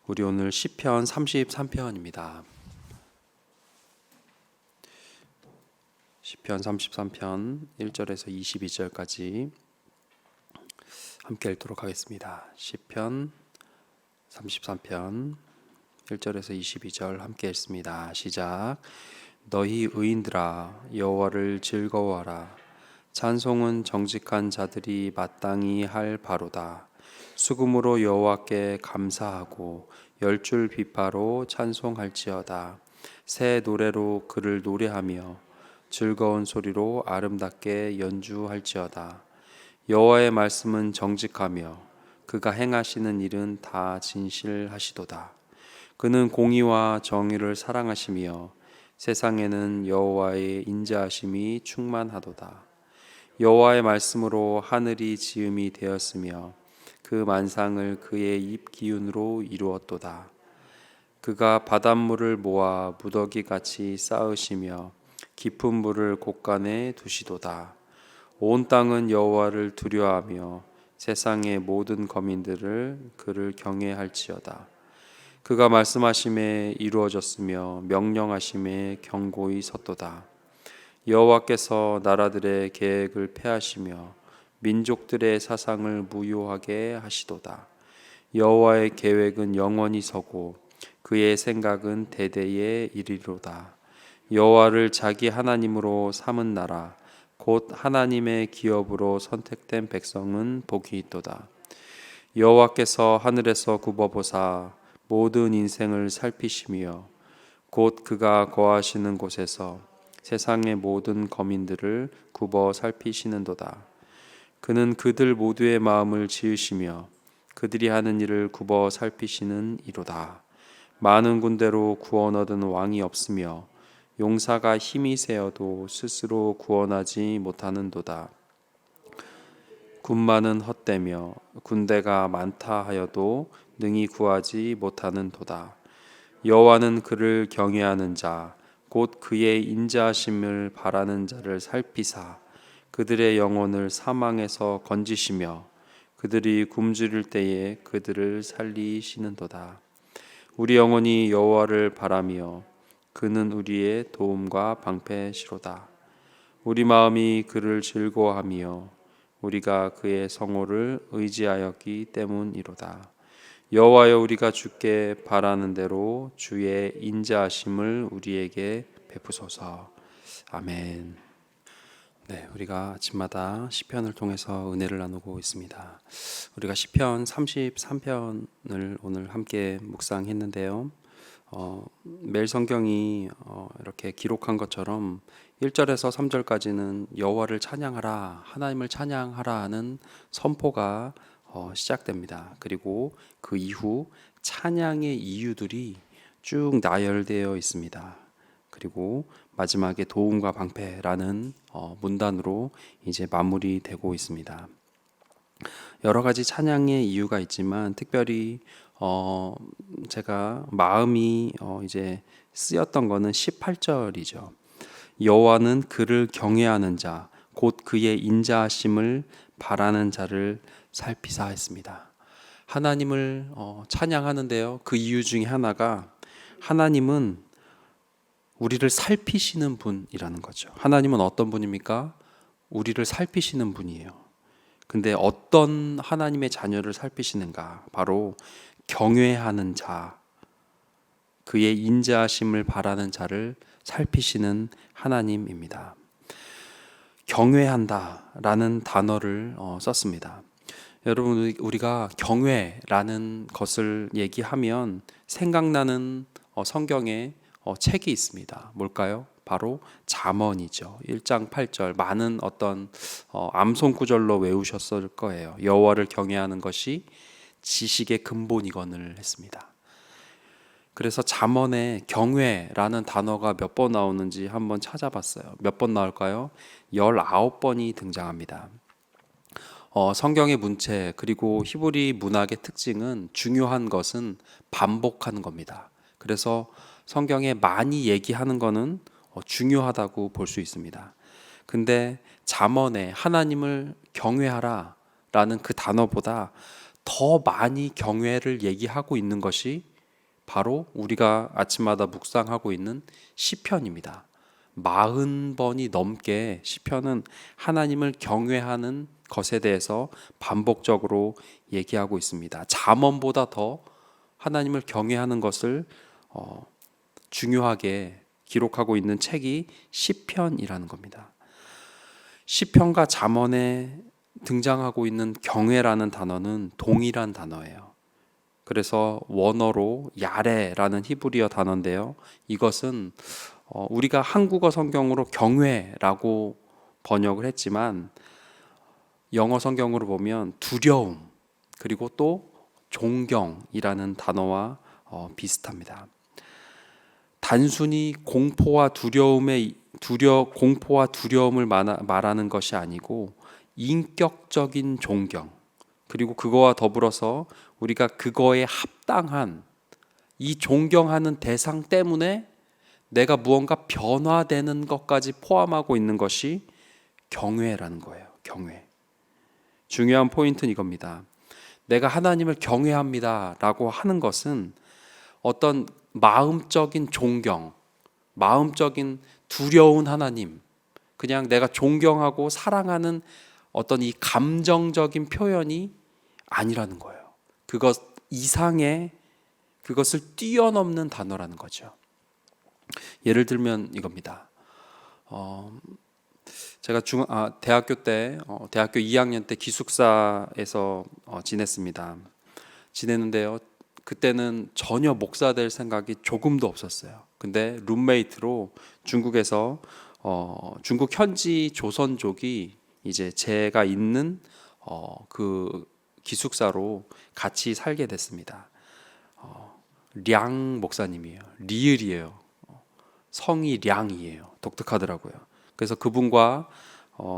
우리 오늘 시편 33편입니다. 시편 33편 1절에서 22절까지 함께 읽도록 하겠습니다. 시편 33편 1절에서 22절 함께 읽습니다. 시작. 너희 의인들아 여호와를 즐거워하라. 찬송은 정직한 자들이 마땅히 할 바로다. 수금으로 여호와께 감사하고 열줄 비파로 찬송할지어다. 새 노래로 그를 노래하며 즐거운 소리로 아름답게 연주할지어다. 여호와의 말씀은 정직하며 그가 행하시는 일은 다 진실하시도다. 그는 공의와 정의를 사랑하시며 세상에는 여호와의 인자하심이 충만하도다. 여호와의 말씀으로 하늘이 지음이 되었으며 그 만상을 그의 입 기운으로 이루었도다. 그가 바닷물을 모아 무더기같이 쌓으시며 깊은 물을 곳간에 두시도다. 온 땅은 여호와를 두려워하며 세상의 모든 거민들을 그를 경외할지어다. 그가 말씀하심에 이루어졌으며 명령하심에 견고히 섰도다. 여호와께서 나라들의 계획을 폐하시며 민족들의 사상을 무효하게 하시도다. 여호와의 계획은 영원히 서고 그의 생각은 대대에 이르리로다. 여호와를 자기 하나님으로 삼은 나라 곧 하나님의 기업으로 선택된 백성은 복이 있도다. 여호와께서 하늘에서 굽어보사 모든 인생을 살피시며 곧 그가 거하시는 곳에서 세상의 모든 거민들을 굽어 살피시는도다. 그는 그들 모두의 마음을 지으시며 그들이 하는 일을 굽어 살피시는 이로다. 많은 군대로 구원 얻은 왕이 없으며 용사가 힘이 세어도 스스로 구원하지 못하는도다. 군마는 헛되며 군대가 많다 하여도 능히 구하지 못하는도다. 여호와는 그를 경외하는 자 곧 그의 인자하심을 바라는 자를 살피사 그들의 영혼을 사망에서 건지시며 그들이 굶주릴 때에 그들을 살리시는도다. 우리 영혼이 여호와를 바라며 그는 우리의 도움과 방패시로다. 우리 마음이 그를 즐거워하며 우리가 그의 성호를 의지하였기 때문이로다. 여호와여 우리가 주께 바라는 대로 주의 인자하심을 우리에게 베푸소서. 아멘. 네, 우리가 아침마다 시편을 통해서 은혜를 나누고 있습니다. 우리가 시편 33편을 오늘 함께 묵상했는데요. 매일 성경이 이렇게 기록한 것처럼 1절에서 3절까지는 여호와를 찬양하라, 하나님을 찬양하라 하는 선포가 시작됩니다. 그리고 그 이후 찬양의 이유들이 쭉 나열되어 있습니다. 그리고 마지막에 도움과 방패라는 문단으로 이제 마무리되고 있습니다. 여러 가지 찬양의 이유가 있지만 특별히 제가 마음이 이제 쓰였던 거는 18절이죠. 여호와는 그를 경외하는 자, 곧 그의 인자하심을 바라는 자를 살피사 했습니다. 하나님을 찬양하는데요. 그 이유 중에 하나가 하나님은 우리를 살피시는 분이라는 거죠. 하나님은 어떤 분입니까? 우리를 살피시는 분이에요. 근데 어떤 하나님의 자녀를 살피시는가? 바로 경외하는 자, 그의 인자하심을 바라는 자를 살피시는 하나님입니다. 경외한다라는 단어를 썼습니다. 여러분, 우리가 경외라는 것을 얘기하면 생각나는 성경에 책이 있습니다. 뭘까요? 바로 잠언이죠. 1장 8절 많은 어떤 암송 구절로 외우셨을 거예요. 여호와를 경외하는 것이 지식의 근본이거늘 했습니다. 그래서 잠언에 경외라는 단어가 몇 번 나오는지 한번 찾아봤어요. 몇 번 나올까요? 19번이 등장합니다. 성경의 문체 그리고 히브리 문학의 특징은 중요한 것은 반복하는 겁니다. 그래서 성경에 많이 얘기하는 것은 중요하다고 볼 수 있습니다. 근데 잠언에 하나님을 경외하라 라는 그 단어보다 더 많이 경외를 얘기하고 있는 것이 바로 우리가 아침마다 묵상하고 있는 시편입니다. 40번이 넘게 시편은 하나님을 경외하는 것에 대해서 반복적으로 얘기하고 있습니다. 잠언보다 더 하나님을 경외하는 것을 중요하게 기록하고 있는 책이 시편이라는 겁니다. 시편과 잠언에 등장하고 있는 경외라는 단어는 동일한 단어예요. 그래서 원어로 야레라는 히브리어 단어인데요. 이것은 우리가 한국어 성경으로 경외라고 번역을 했지만 영어 성경으로 보면 두려움 그리고 또 존경이라는 단어와 비슷합니다. 단순히 공포와 두려움을 말하는 것이 아니고 인격적인 존경 그리고 그거와 더불어서 우리가 그거에 합당한 이 존경하는 대상 때문에 내가 무언가 변화되는 것까지 포함하고 있는 것이 경외라는 거예요. 경외. 중요한 포인트는 이겁니다. 내가 하나님을 경외합니다 라고 하는 것은 어떤 마음적인 존경, 마음적인 두려운 하나님, 그냥 내가 존경하고 사랑하는 어떤 이 감정적인 표현이 아니라는 거예요. 그것 이상의 그것을 뛰어넘는 단어라는 거죠. 예를 들면 이겁니다. 제가 대학교 때 대학교 2학년 때 기숙사에서 지냈는데요. 그때는 전혀 목사 될 생각이 조금도 없었어요. 근데 룸메이트로 중국에서 중국 현지 조선족이 이제 제가 있는 그 기숙사로 같이 살게 됐습니다. 량 목사님이에요. 리을이에요. 성이 량이에요. 독특하더라고요. 그래서 그분과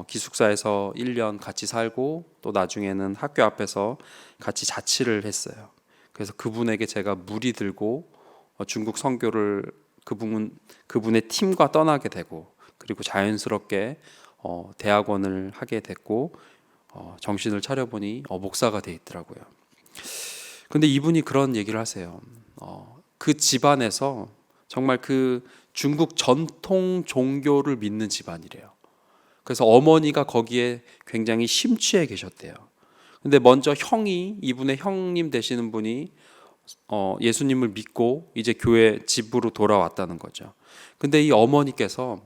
기숙사에서 1년 같이 살고 또 나중에는 학교 앞에서 같이 자취를 했어요. 그래서 그분에게 제가 물이 들고 중국 선교를 그분의 팀과 떠나게 되고 그리고 자연스럽게 대학원을 하게 됐고 정신을 차려보니 목사가 돼 있더라고요. 근데 이분이 그런 얘기를 하세요. 그 집안에서 정말 그 중국 전통 종교를 믿는 집안이래요. 그래서 어머니가 거기에 굉장히 심취해 계셨대요. 근데 먼저 이분의 형님 되시는 분이 예수님을 믿고 이제 교회 집으로 돌아왔다는 거죠. 근데 이 어머니께서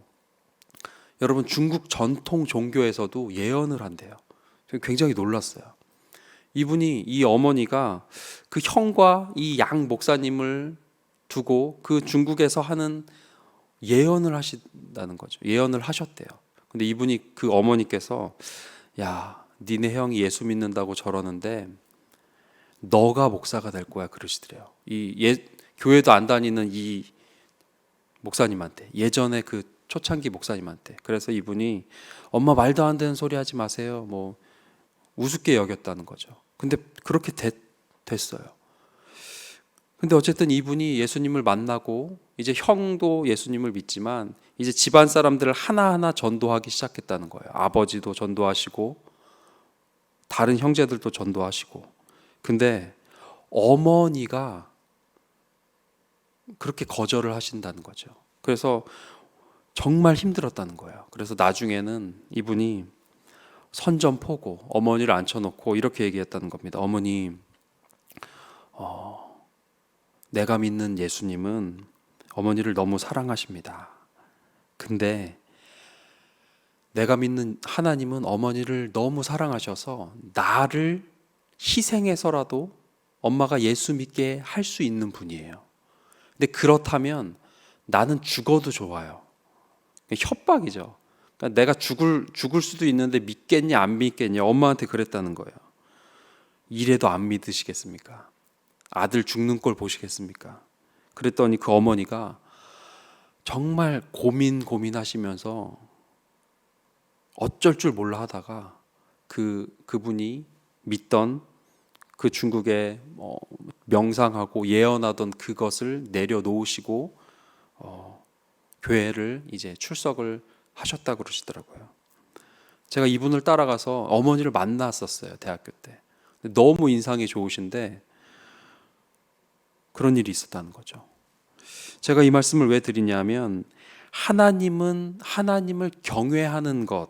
여러분 중국 전통 종교에서도 예언을 한대요. 굉장히 놀랐어요. 이 어머니가 그 형과 이 양 목사님을 두고 그 중국에서 하는 예언을 하신다는 거죠. 예언을 하셨대요. 근데 그 어머니께서 야, 니네 형이 예수 믿는다고 저러는데 너가 목사가 될 거야 그러시더래요. 교회도 안 다니는 이 목사님한테, 예전에 그 초창기 목사님한테. 그래서 이분이 엄마 말도 안 되는 소리 하지 마세요. 뭐 우습게 여겼다는 거죠. 근데 그렇게 됐어요. 근데 어쨌든 이분이 예수님을 만나고 이제 형도 예수님을 믿지만 이제 집안 사람들을 하나하나 전도하기 시작했다는 거예요. 아버지도 전도하시고 다른 형제들도 전도하시고. 근데 어머니가 그렇게 거절을 하신다는 거죠. 그래서 정말 힘들었다는 거예요. 그래서 나중에는 이분이 선전포고 어머니를 앉혀놓고 이렇게 얘기했다는 겁니다. 어머니, 내가 믿는 예수님은 어머니를 너무 사랑하십니다. 근데 내가 믿는 하나님은 어머니를 너무 사랑하셔서 나를 희생해서라도 엄마가 예수 믿게 할 수 있는 분이에요. 근데 그렇다면 나는 죽어도 좋아요. 협박이죠. 그러니까 내가 죽을 수도 있는데 믿겠냐 안 믿겠냐 엄마한테 그랬다는 거예요. 이래도 안 믿으시겠습니까? 아들 죽는 꼴 보시겠습니까? 그랬더니 그 어머니가 정말 고민하시면서 어쩔 줄 몰라 하다가 그분이 믿던 그 중국에 명상하고 예언하던 그것을 내려놓으시고 교회를 이제 출석을 하셨다 그러시더라고요. 제가 이분을 따라가서 어머니를 만났었어요. 대학교 때. 너무 인상이 좋으신데 그런 일이 있었다는 거죠. 제가 이 말씀을 왜 드리냐면 하나님을 경외하는 것,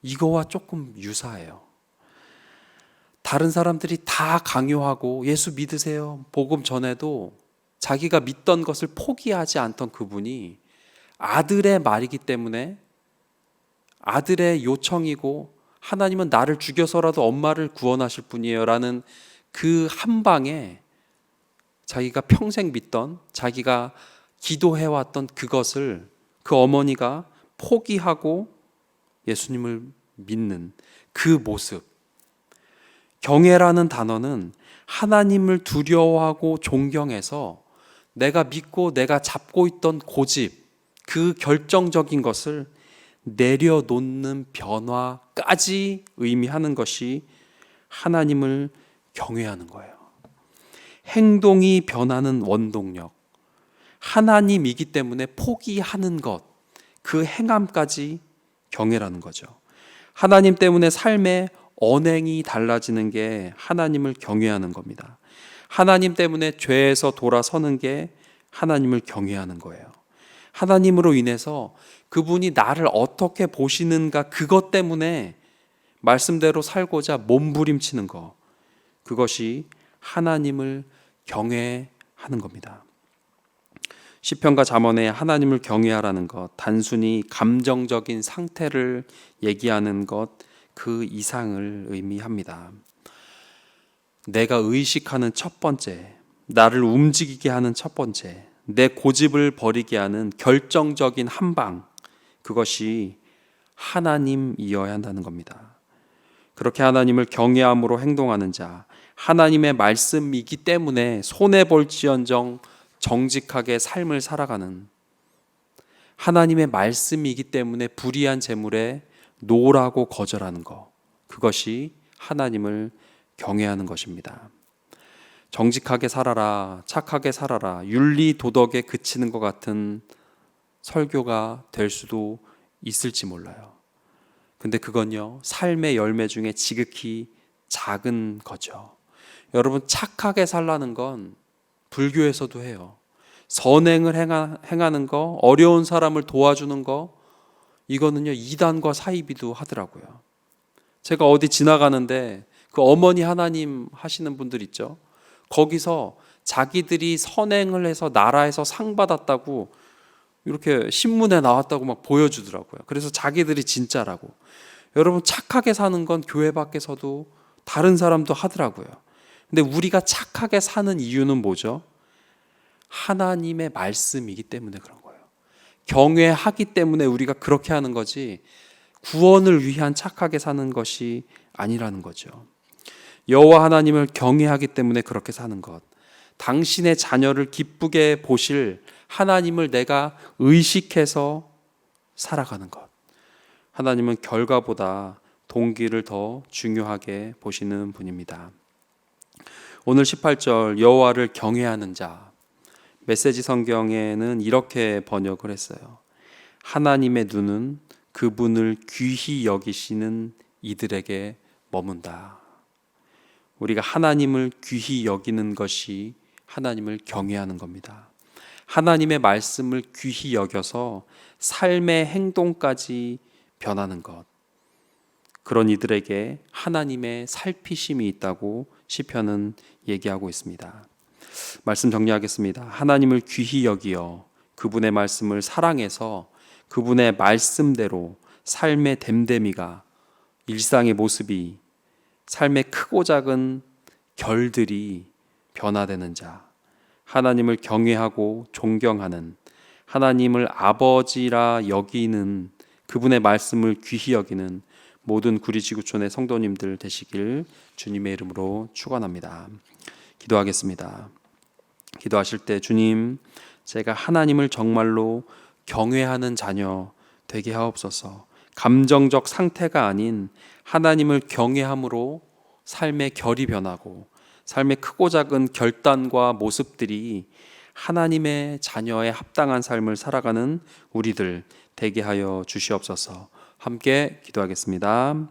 이거와 조금 유사해요. 다른 사람들이 다 강요하고 예수 믿으세요, 복음 전해도 자기가 믿던 것을 포기하지 않던 그분이 아들의 말이기 때문에, 아들의 요청이고 하나님은 나를 죽여서라도 엄마를 구원하실 분이에요 라는 그 한 방에 자기가 평생 믿던, 자기가 기도해왔던 그것을 그 어머니가 포기하고 예수님을 믿는 그 모습. 경외라는 단어는 하나님을 두려워하고 존경해서 내가 믿고 내가 잡고 있던 고집, 그 결정적인 것을 내려놓는 변화까지 의미하는 것이 하나님을 경외하는 거예요. 행동이 변하는 원동력, 하나님이기 때문에 포기하는 것, 그 행함까지 경외라는 거죠. 하나님 때문에 삶의 언행이 달라지는 게 하나님을 경외하는 겁니다. 하나님 때문에 죄에서 돌아서는 게 하나님을 경외하는 거예요. 하나님으로 인해서 그분이 나를 어떻게 보시는가, 그것 때문에 말씀대로 살고자 몸부림치는 것, 그것이 하나님을 경외하는 겁니다. 시편과 잠언에 하나님을 경외하라는 것, 단순히 감정적인 상태를 얘기하는 것, 그 이상을 의미합니다. 내가 의식하는 첫 번째, 나를 움직이게 하는 첫 번째, 내 고집을 버리게 하는 결정적인 한 방, 그것이 하나님이어야 한다는 겁니다. 그렇게 하나님을 경외함으로 행동하는 자, 하나님의 말씀이기 때문에 손해볼지언정 정직하게 삶을 살아가는, 하나님의 말씀이기 때문에 불의한 재물에 노라고 거절하는 것, 그것이 하나님을 경외하는 것입니다. 정직하게 살아라, 착하게 살아라, 윤리 도덕에 그치는 것 같은 설교가 될 수도 있을지 몰라요. 근데 그건요, 삶의 열매 중에 지극히 작은 거죠. 여러분, 착하게 살라는 건 불교에서도 해요. 선행을 행하는 거, 어려운 사람을 도와주는 거, 이거는요 이단과 사이비도 하더라고요. 제가 어디 지나가는데 그 어머니 하나님 하시는 분들 있죠. 거기서 자기들이 선행을 해서 나라에서 상 받았다고 이렇게 신문에 나왔다고 막 보여주더라고요. 그래서 자기들이 진짜라고. 여러분, 착하게 사는 건 교회 밖에서도 다른 사람도 하더라고요. 근데 우리가 착하게 사는 이유는 뭐죠? 하나님의 말씀이기 때문에 그런 거예요. 경외하기 때문에 우리가 그렇게 하는 거지, 구원을 위한 착하게 사는 것이 아니라는 거죠. 여호와 하나님을 경외하기 때문에 그렇게 사는 것, 당신의 자녀를 기쁘게 보실 하나님을 내가 의식해서 살아가는 것, 하나님은 결과보다 동기를 더 중요하게 보시는 분입니다. 오늘 18절 여호와를 경외하는 자, 메시지 성경에는 이렇게 번역을 했어요. 하나님의 눈은 그분을 귀히 여기시는 이들에게 머문다. 우리가 하나님을 귀히 여기는 것이 하나님을 경외하는 겁니다. 하나님의 말씀을 귀히 여겨서 삶의 행동까지 변하는 것, 그런 이들에게 하나님의 살피심이 있다고 시편은 얘기하고 있습니다. 말씀 정리하겠습니다. 하나님을 귀히 여기어 그분의 말씀을 사랑해서 그분의 말씀대로 삶의 됨됨이가, 일상의 모습이, 삶의 크고 작은 결들이 변화되는 자, 하나님을 경외하고 존경하는, 하나님을 아버지라 여기는, 그분의 말씀을 귀히 여기는 모든 구리지구촌의 성도님들 되시길 주님의 이름으로 축원합니다. 기도하겠습니다. 기도하실 때, 주님, 제가 하나님을 정말로 경외하는 자녀 되게 하옵소서. 감정적 상태가 아닌 하나님을 경외함으로 삶의 결이 변하고 삶의 크고 작은 결단과 모습들이 하나님의 자녀에 합당한 삶을 살아가는 우리들 되게 하여 주시옵소서. 함께 기도하겠습니다.